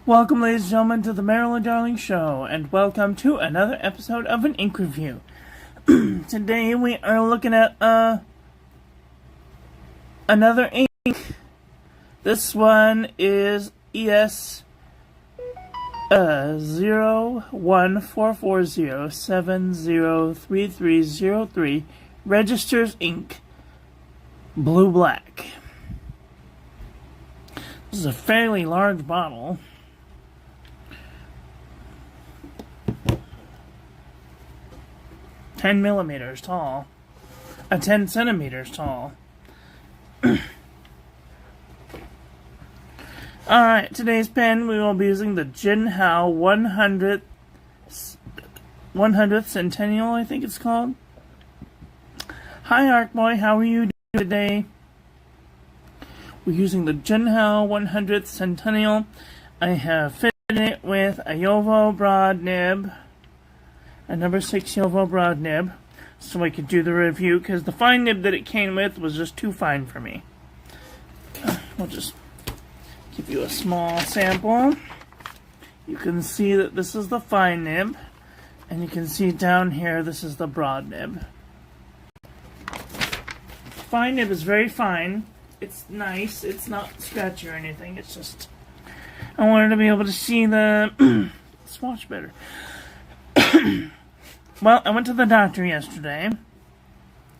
Welcome, ladies and gentlemen, to the Marilyn Darling Show, and welcome to another episode of an ink review. Today we are looking at another ink. This one is ES 01440703303 Registers ink, blue black. This is a fairly large bottle. $10 millimeters tall. 10 centimeters tall. Alright, today's pen, we will be using the Jinhao 100th Centennial, I think it's called. Hi Arkboy, how are you doing today? We're using the Jinhao 100th Centennial. I have fitted it with a Yovo broad nib. A number 6 Yovo broad nib, so I could do the review, because the fine nib that it came with was just too fine for me. We'll just give you a small sample. You can see that this is the fine nib, and you can see down here this is the broad nib. Fine nib is very fine. It's nice. It's not scratchy or anything. It's just I wanted to be able to see the swatch better. Well, I went to the doctor yesterday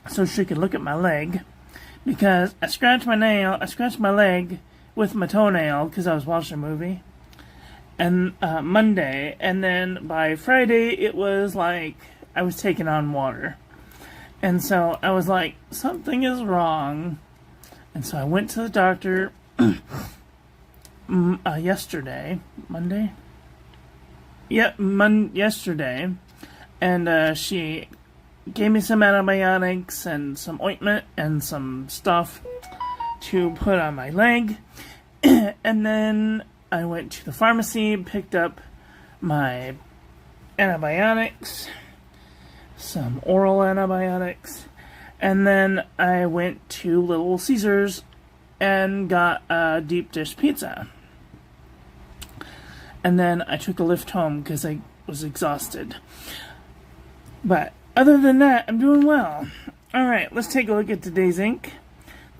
so she could look at my leg, because I scratched my leg with my toenail because I was watching a movie, and Monday, and then by Friday it was like I was taking on water, and so I was like, something is wrong, and so I went to the doctor yesterday, Monday? Yep, yesterday. And she gave me some antibiotics and some ointment and some stuff to put on my leg. And then I went to the pharmacy, picked up my antibiotics, some oral antibiotics, and then I went to Little Caesars and got a deep dish pizza. And then I took a lift home because I was exhausted. But other than that, I'm doing well. Alright, let's take a look at today's ink.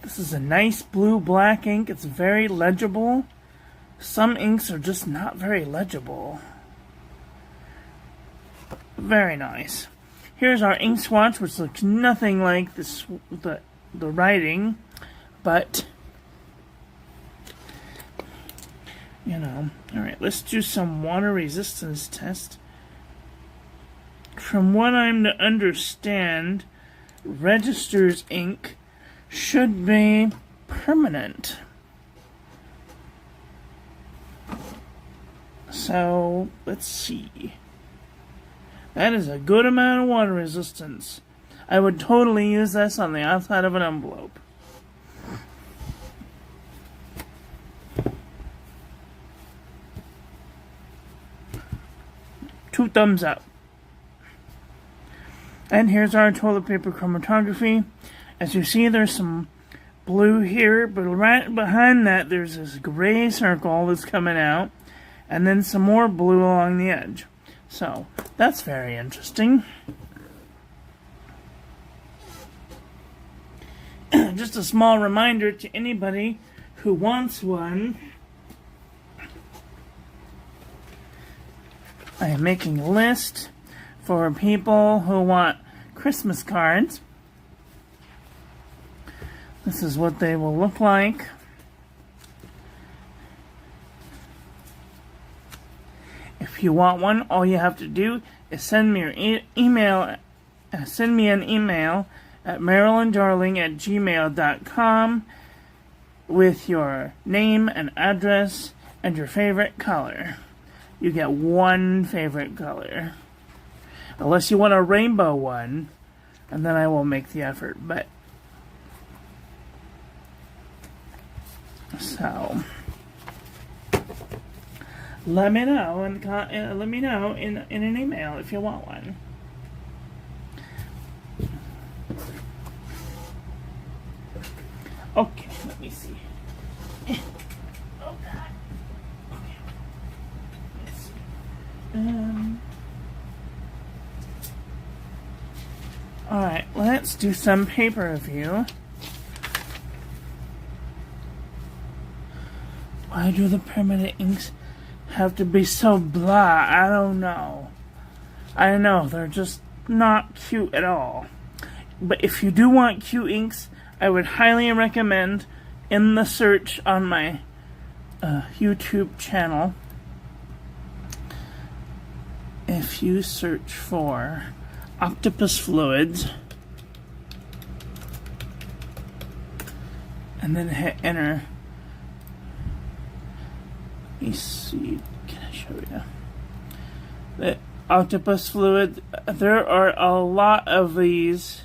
This is a nice blue-black ink. It's very legible. Some inks are just not very legible. Very nice. Here's our ink swatch, which looks nothing like this, the writing, but you know. Alright, let's do some water resistance test. From what I'm to understand, Registrars ink should be permanent. So, let's see. That is a good amount of water resistance. I would totally use this on the outside of an envelope. Two thumbs up. And here's our toilet paper chromatography. As you see, there's some blue here, but right behind that there's this gray circle that's coming out, and then some more blue along the edge. So, that's very interesting. Just a small reminder to anybody who wants one. I am making a list for people who want Christmas cards. This is what they will look like. If you want one, all you have to do is send me your email. Send me an email at marilyndarling@gmail.com with your name and address and your favorite color. You get one favorite color. Unless you want a rainbow one, and then I will make the effort. But so let me know and let me know in an email if you want one. Okay, let me see. Oh God. Okay. let's do some paper review. Why do the permanent inks have to be so blah? I don't know. I know, they're just not cute at all. But if you do want cute inks, I would highly recommend in the search on my YouTube channel, if you search for Octopus Fluids and then hit enter. Let me see, can I show you? The Octopus Fluid, there are a lot of these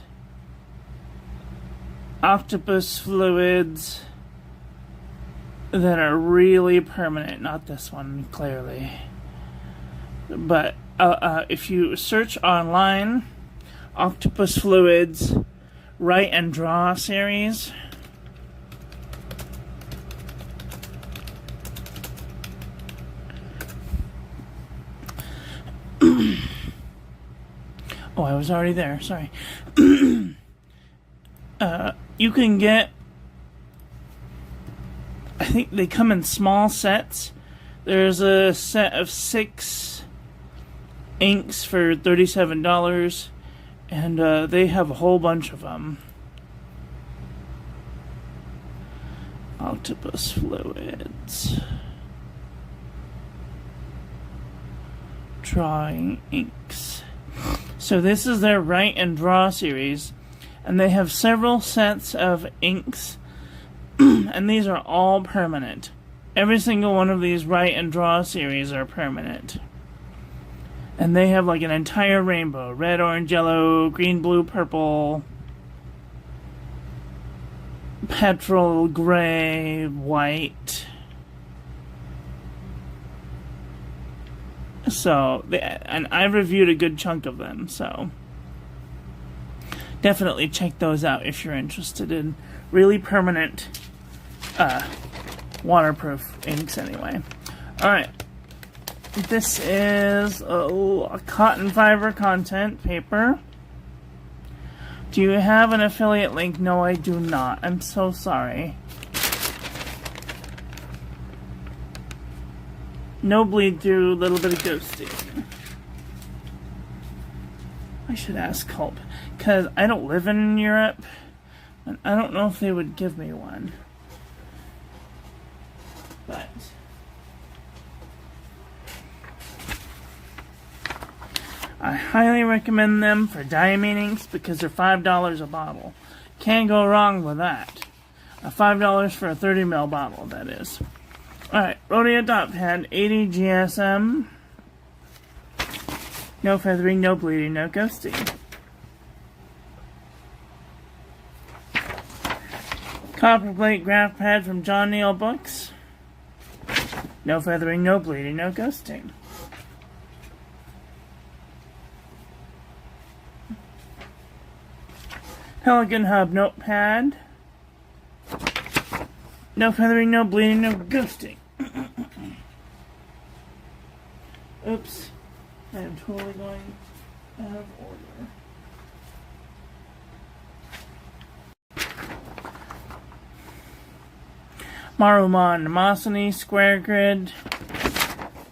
octopus fluids that are really permanent. Not this one, clearly. But if you search online, Octopus Fluids Write and Draw series, oh, I was already there, sorry. You can get, I think they come in small sets. There's a set of 6 inks for $37, and they have a whole bunch of them. Octopus Fluids. Drawing inks. So this is their Write and Draw series, and they have several sets of inks, and these are all permanent. Every single one of these Write and Draw series are permanent. And they have like an entire rainbow. Red, orange, yellow, green, blue, purple, petrol, gray, white. So, and I've reviewed a good chunk of them, so definitely check those out if you're interested in really permanent, waterproof inks anyway. Alright, this is a cotton fiber content paper. Do you have an affiliate link? No, I do not. I'm so sorry. No bleed through, little bit of ghosting. I should ask Culp, because I don't live in Europe, and I don't know if they would give me one. But I highly recommend them for diamine inks because they're $5 a bottle. Can't go wrong with that. $5 for a 30 ml bottle, that is. Alright, Rhodia Dot Pad, 80 GSM. No feathering, no bleeding, no ghosting. Copper Plate Graph Pad from John Neal Books. No feathering, no bleeding, no ghosting. Pelican Hub Notepad. No feathering, no bleeding, no ghosting. Oops. I am totally going out of order. Maruman Nemosity Square Grid.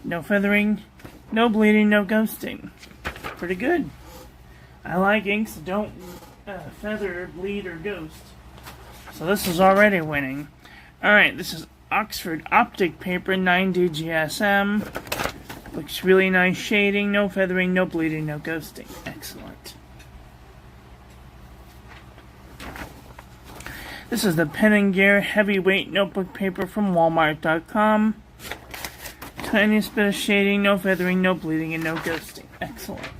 No feathering, no bleeding, no ghosting. Pretty good. I like inks that don't feather, bleed, or ghost. So this is already winning. Alright, this is Oxford Optic Paper, 90 GSM. Looks really nice shading, no feathering, no bleeding, no ghosting. Excellent. This is the Pen & Gear Heavyweight Notebook Paper from Walmart.com. Tiniest bit of shading, no feathering, no bleeding, and no ghosting. Excellent.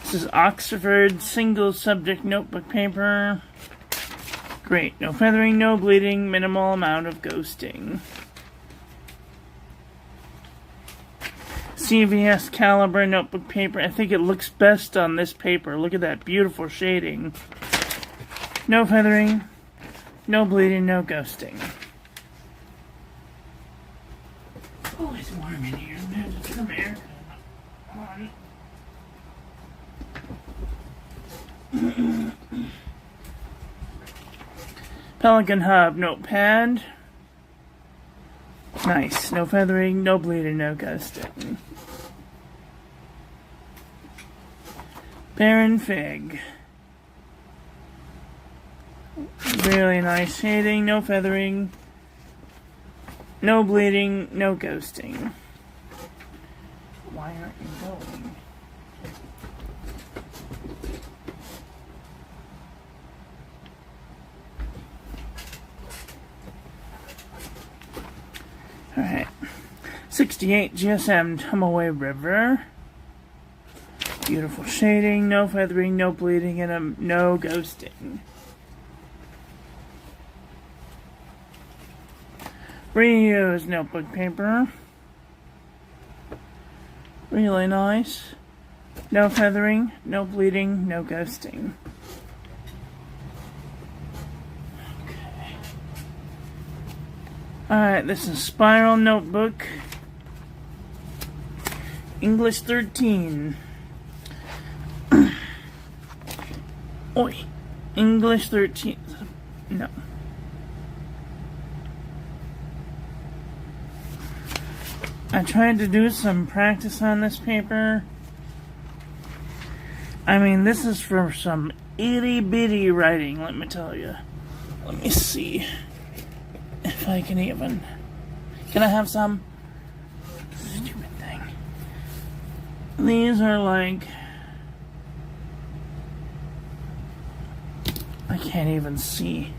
This is Oxford Single Subject Notebook Paper. Great. No feathering, no bleeding, minimal amount of ghosting. CVS Caliber Notebook Paper. I think it looks best on this paper. Look at that beautiful shading. No feathering, no bleeding, no ghosting. Oh, it's warm in here. Man, it's America. Come on. Pelican Hub notepad. Nice. No feathering, no bleeding, no ghosting. Baron Fig. Really nice shading, no feathering, no bleeding, no ghosting. Why aren't you going? Alright. 68 GSM Tumaway River. Beautiful shading, no feathering, no bleeding, and no ghosting. Reuse notebook paper. Really nice. No feathering, no bleeding, no ghosting. Okay. Alright, this is Spiral Notebook. English 13. Oi. English 13. No. I tried to do some practice on this paper. I mean, this is for some itty-bitty writing, let me tell you. Let me see if I can even... Can I have some? Stupid thing. These are like... I can't even see.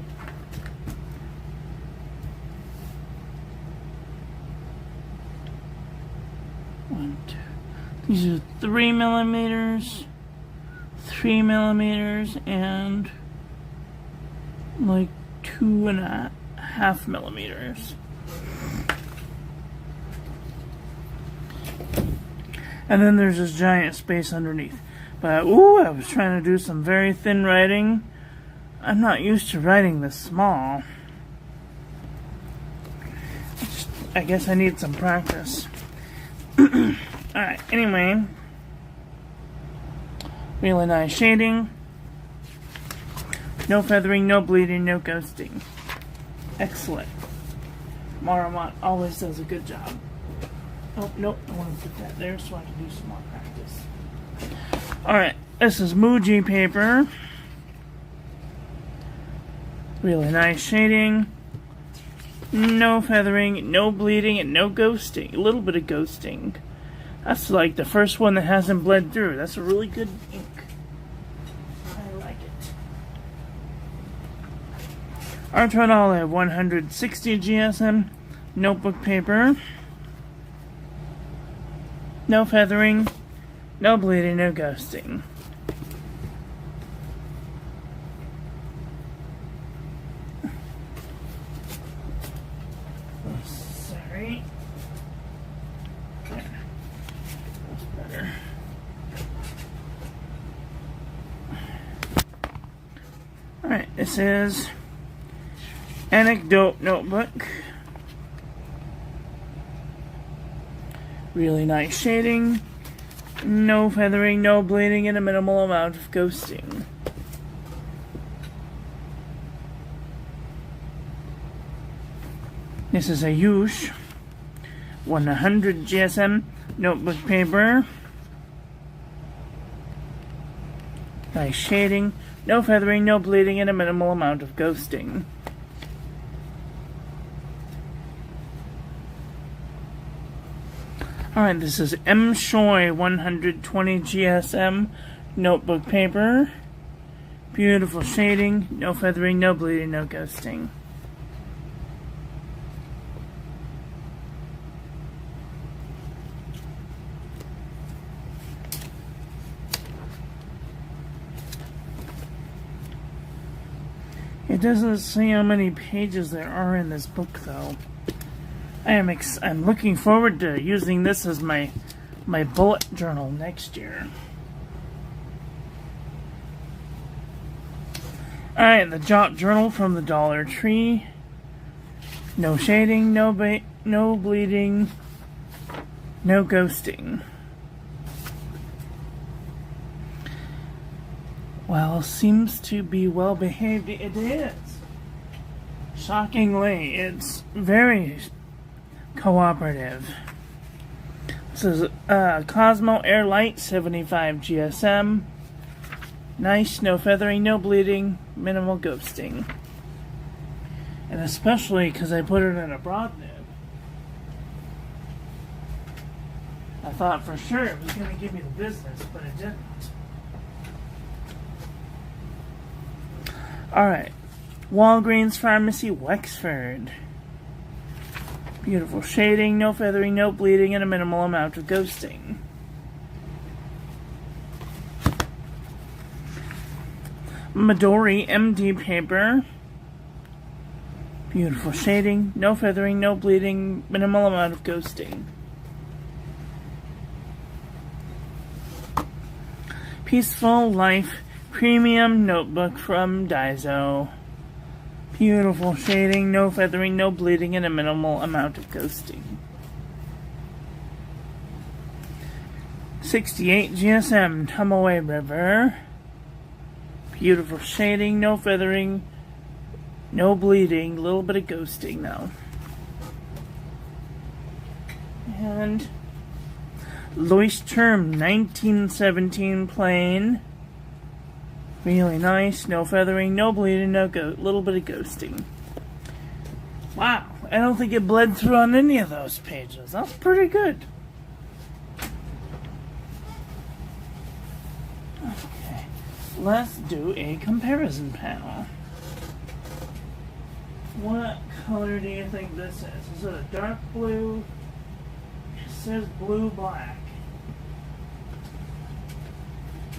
These are 3 millimeters, 3 millimeters, and like 2.5 millimeters. And then there's this giant space underneath. But, ooh, I was trying to do some very thin writing. I'm not used to writing this small. I guess I need some practice. Alright, anyway. Really nice shading. No feathering, no bleeding, no ghosting. Excellent. Maramont always does a good job. Oh, nope, I want to put that there so I can do some more practice. Alright, this is Muji paper. Really nice shading. No feathering, no bleeding, and no ghosting. A little bit of ghosting. That's like the first one that hasn't bled through. That's a really good ink. I like it. Art Olive 160 GSM notebook paper. No feathering, no bleeding, no ghosting. Sorry. There. That's better. Alright, this is Anecdote Notebook. Really nice shading. No feathering, no bleeding, and a minimal amount of ghosting. This is a Yush 100 GSM notebook paper. Nice shading. No feathering, no bleeding, and a minimal amount of ghosting. Alright, this is M. Shoy 120 GSM notebook paper. Beautiful shading. No feathering, no bleeding, no ghosting. It doesn't say how many pages there are in this book, though. I'm looking forward to using this as my bullet journal next year. Alright, the Jot Journal from the Dollar Tree. No shading, no bleeding, no ghosting. Well, seems to be well behaved. It is. Shockingly, it's very cooperative. This is Cosmo Airlight 75 GSM. Nice, no feathering, no bleeding, minimal ghosting. And especially because I put it in a broad nib. I thought for sure it was going to give me the business, but it didn't. Alright. Walgreens Pharmacy, Wexford. Beautiful shading, no feathering, no bleeding, and a minimal amount of ghosting. Midori MD paper. Beautiful shading, no feathering, no bleeding, minimal amount of ghosting. Peaceful Life Premium Notebook from Daiso. Beautiful shading, no feathering, no bleeding, and a minimal amount of ghosting. 68 GSM Tumaway River. Beautiful shading, no feathering, no bleeding, a little bit of ghosting though. And Leuchtturm 1917 plain. Really nice, no feathering, no bleeding, little bit of ghosting. Wow, I don't think it bled through on any of those pages. That's pretty good. Okay, let's do a comparison panel. What color do you think this is? Is it a dark blue? It says blue-black.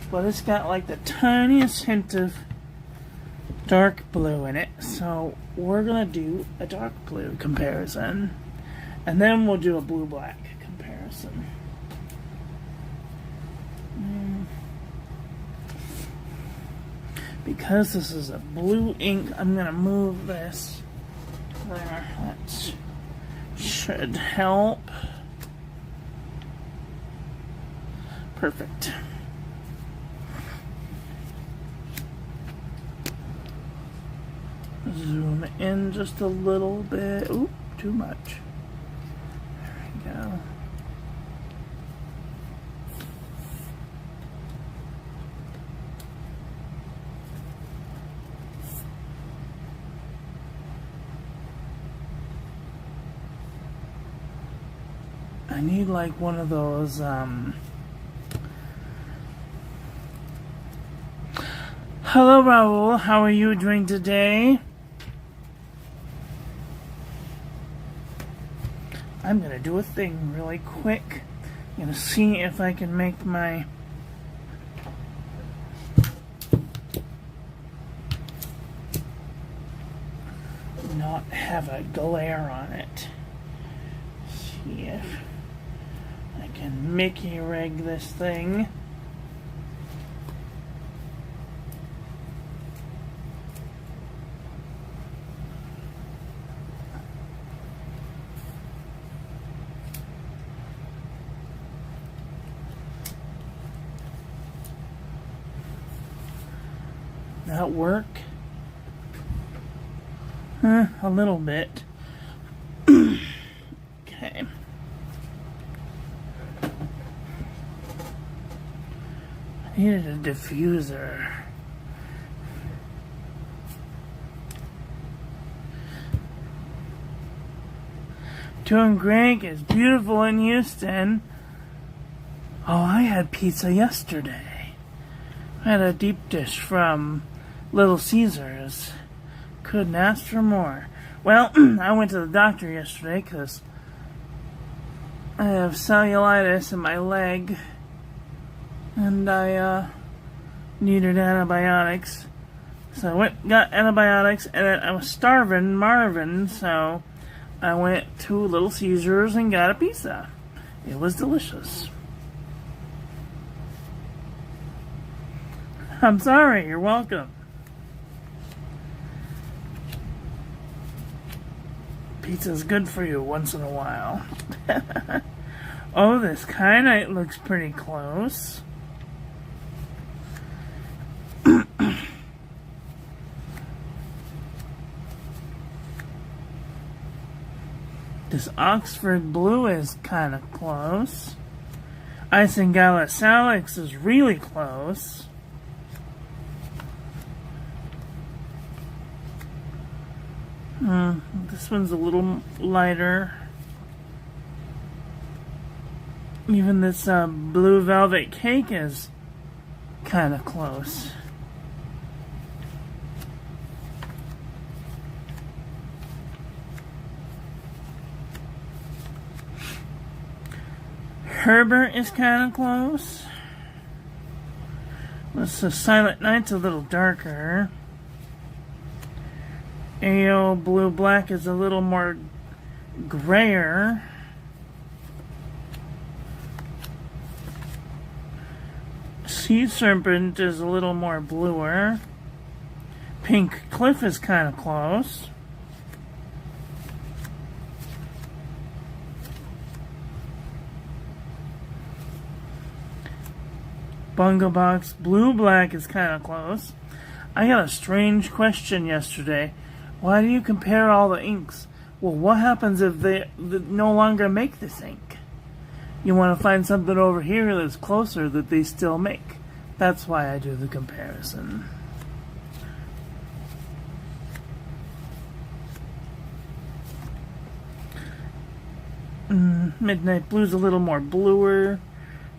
But it's got like the tiniest hint of dark blue in it. So we're going to do a dark blue comparison. And then we'll do a blue-black comparison. Because this is a blue ink, I'm going to move this there. That should help. Perfect. Zoom in just a little bit. Oop, too much. There we go. I need like one of those Hello Raul, how are you doing today? I'm gonna do a thing really quick. I'm gonna see if I can make my not have a glare on it. See if I can Mickey rig this thing. That work? A little bit. Okay. I needed a diffuser. Doing great. It's beautiful in Houston. Oh, I had pizza yesterday. I had a deep dish from Little Caesars. Couldn't ask for more. Well, I went to the doctor yesterday because I have cellulitis in my leg and I needed antibiotics. So I went got antibiotics and then I was starving Marvin, so I went to Little Caesars and got a pizza. It was delicious. I'm sorry, you're welcome. Pizza's good for you once in a while. Oh, this kyanite looks pretty close. This Oxford blue is kind of close. Isingala salix is really close. This one's a little lighter. Even this blue velvet cake is kind of close. Herbert is kind of close. This Silent Night's a little darker. AO Blue Black is a little more grayer. Sea Serpent is a little more bluer. Pink Cliff is kind of close. Bunga Box Blue Black is kind of close. I got a strange question yesterday. Why do you compare all the inks? Well, what happens if they no longer make this ink? You want to find something over here that's closer that they still make. That's why I do the comparison. Midnight Blue's a little more bluer.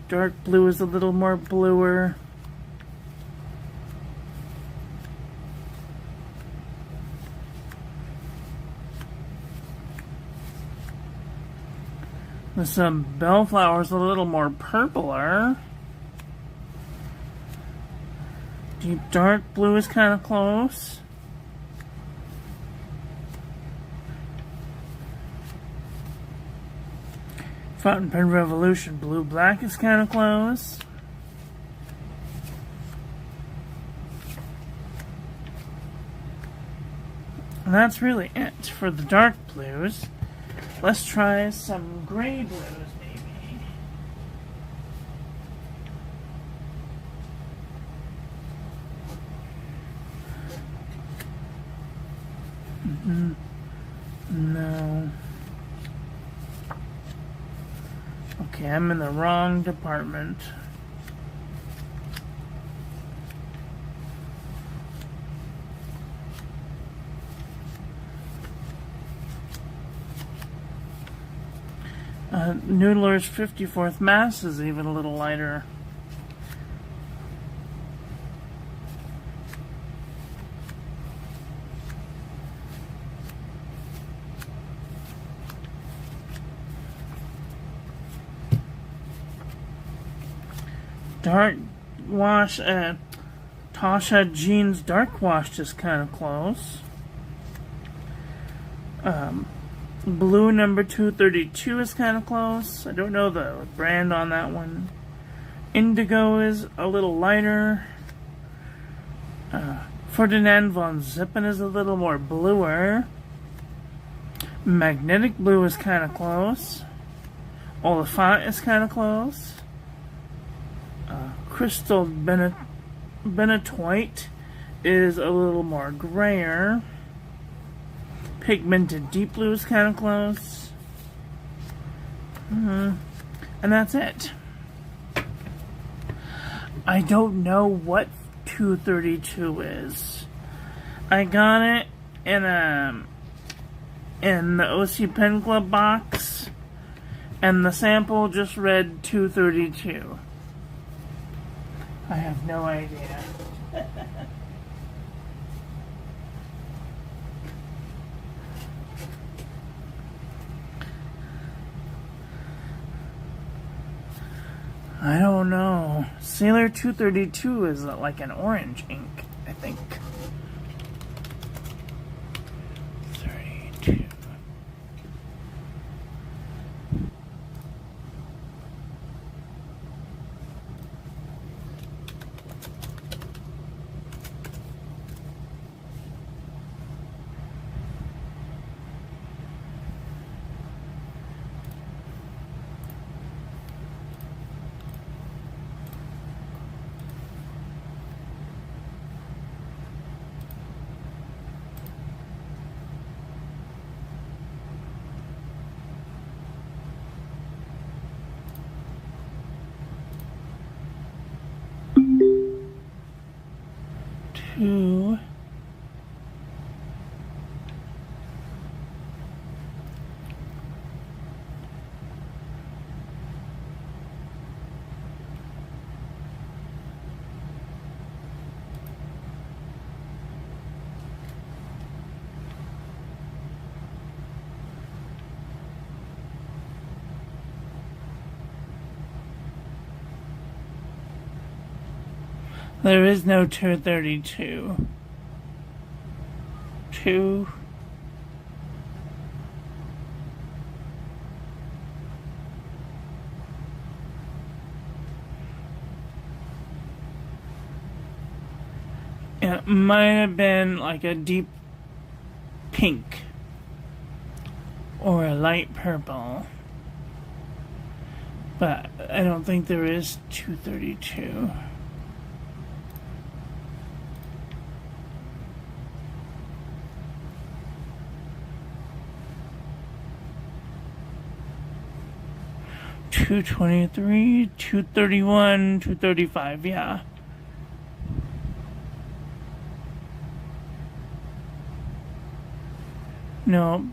Dark blue is a little more bluer. This Bellflower's a little more purpler. Deep dark blue is kind of close. Fountain Pen Revolution Blue Black is kind of close. And that's really it for the dark blues. Let's try some gray blues, maybe. No. Okay, I'm in the wrong department. Noodler's 54th Mass is even a little lighter. Dark Wash, Tasha Jeans Dark Wash is kind of close. Blue number 232 is kind of close. I don't know the brand on that one. Indigo is a little lighter. Ferdinand von Zippen is a little more bluer. Magnetic Blue is kind of close. Oliphant is kind of close. Crystal Benoit is a little more grayer. Pigmented Deep Blue is kind of close. And that's it. I don't know what 232 is. I got it in the OC Pen Club box, and the sample just read 232. I have no idea. I don't know. Sailor 232 is like an orange ink, I think. 32. 2. There is no 232. 2. It might have been like a deep pink or a light purple, but I don't think there is 232. $223, $231, $235, yeah. No,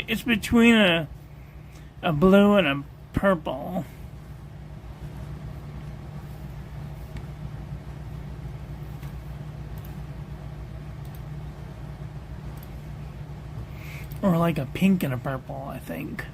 it's between a blue and a purple. Or like a pink and a purple, I think.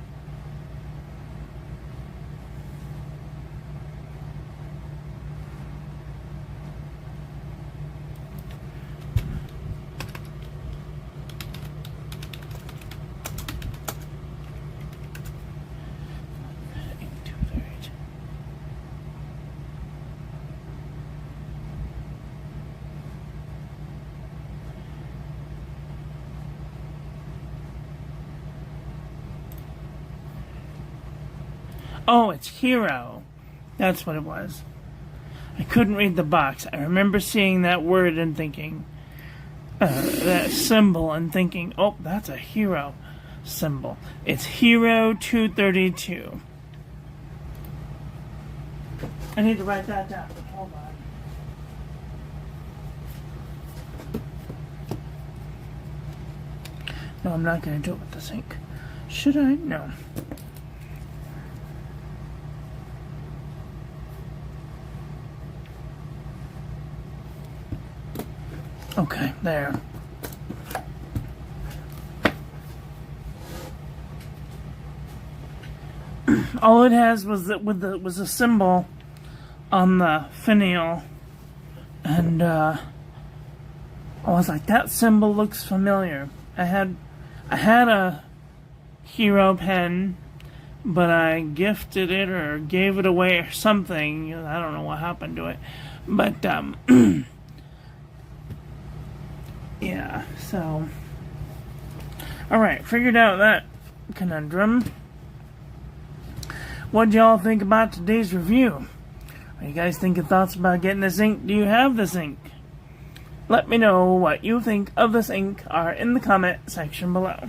Oh, it's Hero. That's what it was. I couldn't read the box. I remember seeing that word and thinking, that symbol, and thinking, oh, that's a hero symbol. It's Hero 232. I need to write that down. Hold on. No, I'm not going to do it with this ink. Should I? No. Okay, there. All it has was a symbol on the finial, and I was like, that symbol looks familiar. I had a Hero pen, but I gifted it or gave it away or something. I don't know what happened to it, but yeah, so alright, figured out that conundrum. What'd y'all think about today's review? Are you guys thinking thoughts about getting this ink? Do you have this ink? Let me know what you think of this ink are in the comment section below.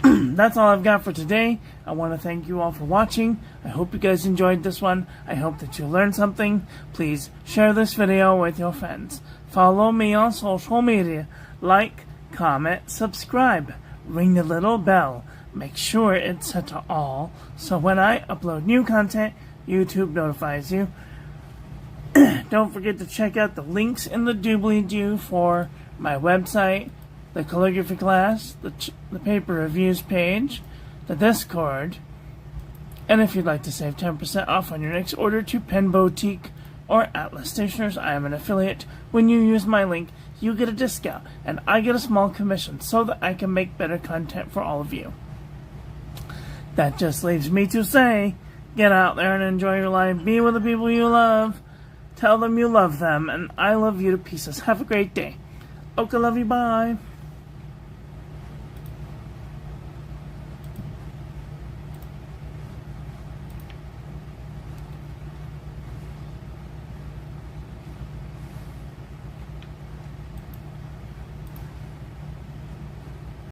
That's all I've got for today. I want to thank you all for watching. I hope you guys enjoyed this one. I hope that you learned something. Please share this video with your friends. Follow me on social media. Like, comment, subscribe. Ring the little bell. Make sure it's set to all, so when I upload new content, YouTube notifies you. Don't forget to check out the links in the doobly-doo for my website, the calligraphy class, the paper reviews page, the Discord, and if you'd like to save 10% off on your next order to Pen Boutique or Atlas Stationers, I am an affiliate. When you use my link, you get a discount, and I get a small commission so that I can make better content for all of you. That just leaves me to say, get out there and enjoy your life. Be with the people you love. Tell them you love them, and I love you to pieces. Have a great day. Okay, love you, bye.